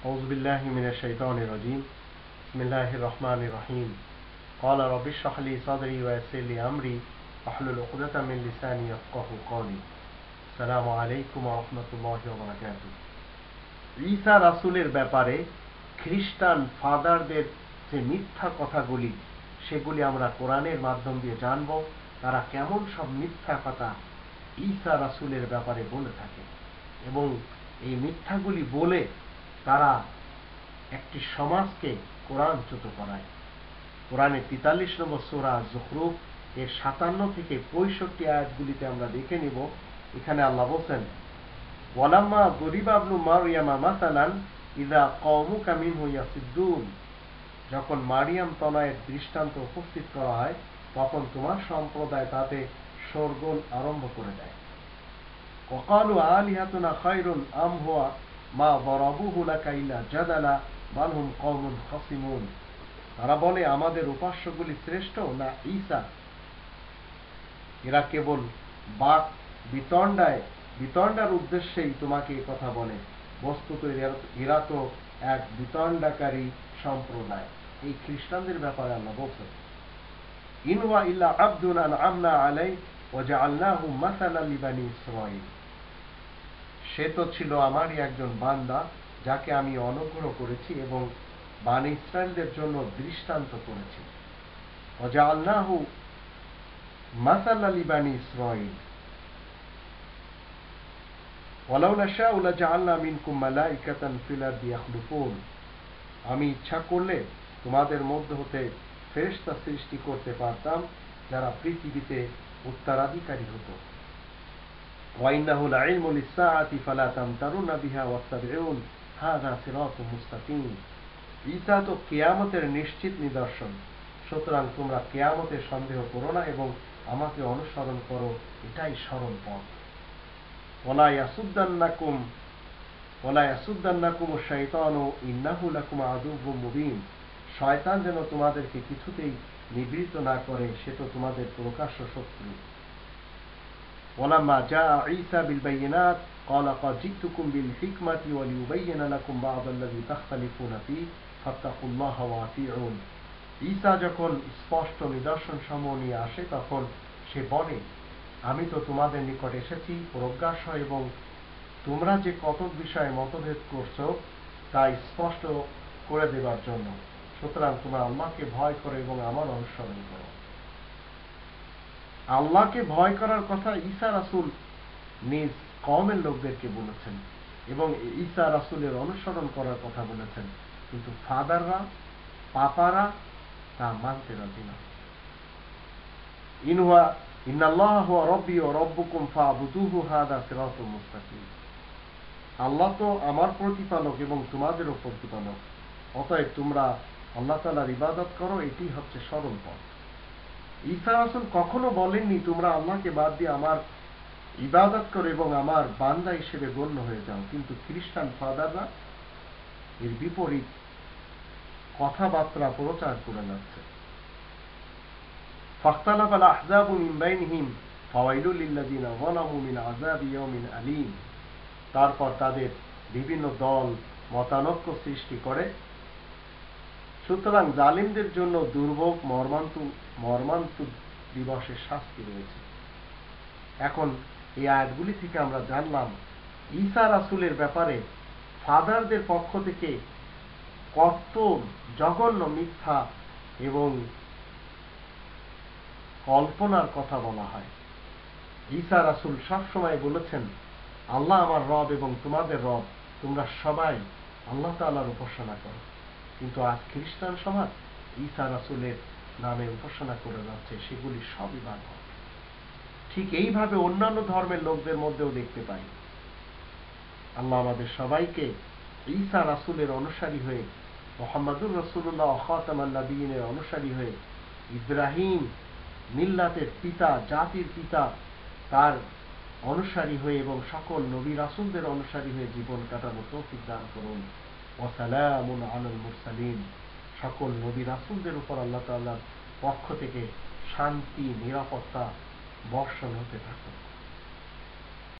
أعوذ بالله من الشيطان الرجيم بسم الله الرحمن الرحيم قال رب اشرح لي صدري ويسر لي أمري واحلل عقدة من لساني يفقهوا قولي السلام عليكم ورحمة الله وبركاته ঈসা রাসূলের ব্যাপারে খ্রিস্টান ফাদারদের যে মিথ্যা কথাগুলি সেগুলি আমরা কোরআনের মাধ্যম দিয়ে জানব। তারা কেমন সব মিথ্যা কথা ঈসা রাসূলের ব্যাপারে বলে থাকে এবং এই মিথ্যাগুলি বলে তারা একটি সমাজকে কোরআনচ্যুত করায়। কোরআনের ৪৩ নম্বর সূরা যুখরুফ এর ৫৭ থেকে ৬৫ আয়াতগুলিতে আমরা দেখে নিব। এখানে আল্লাহ বলছেন, ওয়ালাম্মা দরিবা ইবনু মারইয়ামা মাসালান ইযা কওমুকা মিনহু ইয়াসিদ্দুন, যখন মারিয়াম তনয়ের দৃষ্টান্ত উপস্থিত করা হয় তখন তোমার সম্প্রদায় তাতে শোরগোল আরম্ভ করে দেয়। ওয়াকালু আলিহাতুনা খায়রুন আম হুয়া মা দরাবুহু লাকা ইল্লা জাদালা বাল হুম কওমুন খাসিমুন, তারা বলে আমাদের উপাস্যগুলি শ্রেষ্ঠ না ঈসা, এরা কেবল বাক বিতণ্ডার উদ্দেশ্যেই তোমাকে এই কথা বলে, বস্তুত এরা তো এক বিতণ্ডাকারী সম্প্রদায়। এই খ্রিস্টানদের ব্যাপারে আল্লাহ বলছেন, ইন হুয়া ইল্লা আবদুন আনআমনা আলাইহি ওয়া জাআলনাহু মাসালান লিবানি ইসরাঈল, সে তো ছিল আমারই একজন বান্দা যাকে আমি অনুগ্রহ করেছি এবং বনী ইসরাঈলদের জন্য দৃষ্টান্ত করেছি। ওয়া জাআলনাহু মাসালান লিবানি ইসরাঈল ওয়ালাউ নাশাউ লাজআলনা মিনকুম মালাইকাতান ফিল আরদি ইয়াখলুকুন, আমি ইচ্ছা করলে তোমাদের মধ্য হতে ফেরেশতা সৃষ্টি করতে পারতাম যারা পৃথিবীতে উত্তরাধিকারী হতো। ওয়া ইন্নাহু লাইলমুল লিসসাআতি ফালা তামতারুনা বিহা ওয়াত্তাবিউন হাযা সিরাতুম মুস্তাকিম, ঈসা তো কিয়ামতের নিশ্চিত নিদর্শন, সুতরাং তোমরা কিয়ামতের সন্দেহ করো না এবং আমাকে অনুসরণ করো, এটাই সরল পথ। ওয়ালা ইয়াসুদ্দান্নাকুম শাইতানু ইন্নাহু লাকুম আদুউম মুবিন, শয়তান যেন তোমাদেরকে কিছুতেই নিবৃত্ত না করে, সে তো তোমাদের প্রকাশ্য শত্রু। ওয়ালাম্মা জাআ ঈসা বিল বাইয়িনাত ক্বালা ক্বাদ জি'তুকুম বিল হিকমাতি ওয়া লিউবাইয়িনা লাকুম বা'দাল্লাযী তাখতালিফুনা ফীহি ফাত্তাকুল্লাহা ওয়া আতিউন, ঈসা যখন স্পষ্ট নিদর্শন সমূহ নিয়ে আসে তখন সে বলে, আমি তো তোমাদের নিকট এসেছি প্রজ্ঞাসহ এবং তোমরা যে কতক বিষয়ে মতভেদ করছো তা স্পষ্ট করে দেবার জন্য, সুতরাং তোমরা আল্লাহকে ভয় করো এবং আমার অনুসরণ করো। আল্লাহকে ভয় করার কথা ঈসা রাসূল নিজ কওমের লোকদেরকে বলেছেন এবং ঈসা রাসূলের অনুসরণ করার কথা বলেছেন, কিন্তু ফাদাররা পাপারা তা মানতে রাজি না। ইন্নাল্লাহা হুয়া রাব্বী ওয়া রাব্বুকুম ফা'বুদুহু হাযা সিরাতুম মুস্তাকিম, আল্লাহ তো আমার প্রতিপালক এবং তোমাদেরও প্রতিপালক, অতএব তোমরা আল্লাহ তাআলার ইবাদত করো, এটি হচ্ছে সরল পথ। ঈসা রাসূল কখনো বলেননি তোমরা আল্লাহকে বাদ দিয়ে আমার ইবাদত করো এবং আমার বান্দা হিসেবে গণ্য হয়ে যাও, কিন্তু খ্রিস্টান ফাদাররা এর বিপরীত কথাবার্তা প্রচার করে যাচ্ছে। ফাখতালাফাল আহজাবু মিন বাইনিহিম ফাওয়াইলুল লিল্লাযিনা যালামু মিন আযাবি ইয়াউমিন আলীম, তারপর তাদের বিভিন্ন দল মতানৈক্য সৃষ্টি করে, সুতরাং জালিমদের জন্য দুর্ভোগ মর্মান্তিক দিবসের শাস্তি রয়েছে। এখন এই আয়াতগুলি থেকে আমরা জানলাম ঈসা রাসূলের ব্যাপারে ফাদারদের পক্ষ থেকে কত জঘন্য মিথ্যা এবং কল্পনার কথা বলা হয়। ঈসা রাসূল সবসময় বলেছেন, আল্লাহ আমার রব এবং তোমাদের রব, তোমরা সবাই আল্লাহ তাআলার উপাসনা করো, কিন্তু আজ খ্রিস্টান সমাজ ঈসা রাসূলের নামে উপাসনা করে যাচ্ছে, সেগুলি সবই বানোয়াট। ঠিক এইভাবে অন্যান্য ধর্মের লোকদের মধ্যেও দেখতে পাই। আল্লাহ আমাদের সবাইকে ঈসা রাসূলের অনুসারী হয়ে, মুহাম্মাদুর রাসূলুল্লাহ খাতামান নবিয়্যিনের অনুসারী হয়ে, ইব্রাহিম মিল্লাতের পিতা, জাতির পিতা, তার অনুসারী হয়ে এবং সকল নবী রাসূলদের অনুসারী হয়ে জীবন কাটানোর তৌফিক দান করুন। ওয়া সালামুন আলাল মুরসালিন, সকল নবী রাসূলদের উপর আল্লাহ তাআলার পক্ষ থেকে শান্তি নিরাপত্তা বর্ষণ হতে থাকুক।